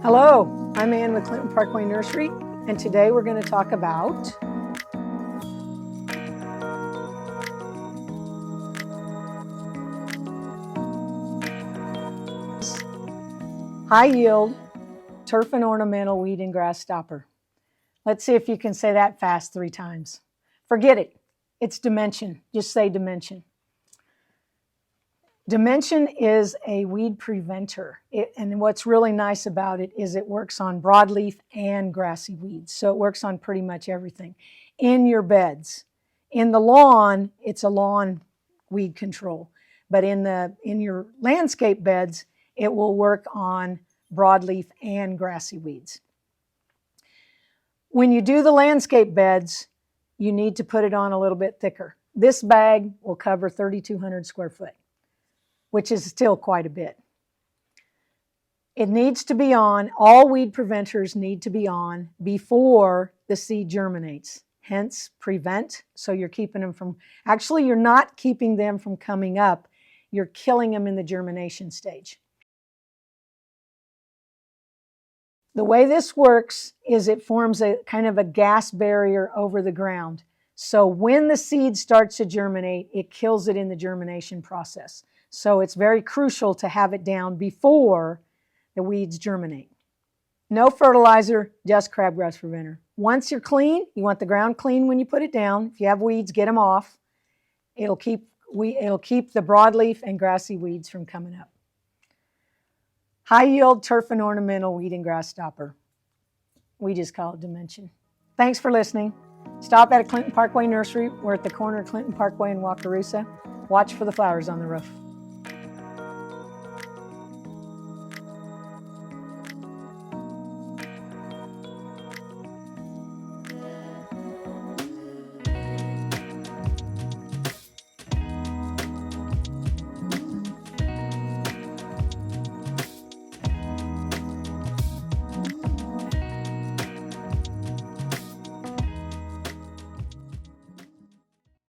Hello, I'm Ann with Clinton Parkway Nursery, and today we're going to talk about high yield turf and ornamental weed and grass stopper. Let's see if you can say that fast 3 times. Forget it. It's Dimension. Just say Dimension. Dimension is a weed preventer, and what's really nice about it is it works on broadleaf and grassy weeds, so it works on pretty much everything in your beds. In the lawn, it's a lawn weed control, but in your landscape beds, it will work on broadleaf and grassy weeds. When you do the landscape beds, you need to put it on a little bit thicker. This bag will cover 3,200 square foot. Which is still quite a bit. It needs to be on, all weed preventers need to be on before the seed germinates, hence prevent, so you're keeping them from, actually you're not keeping them from coming up, you're killing them in the germination stage. The way this works is it forms a kind of a gas barrier over the ground. So when the seed starts to germinate, it kills it in the germination process. So it's very crucial to have it down before the weeds germinate. No fertilizer, just crabgrass preventer. Once you're clean, you want the ground clean when you put it down. If you have weeds, get them off. It'll keep the broadleaf and grassy weeds from coming up. High yield turf and ornamental weed and grass stopper. We just call it Dimension. Thanks for listening. Stop at a Clinton Parkway Nursery. We're at the corner of Clinton Parkway and Wakarusa. Watch for the flowers on the roof.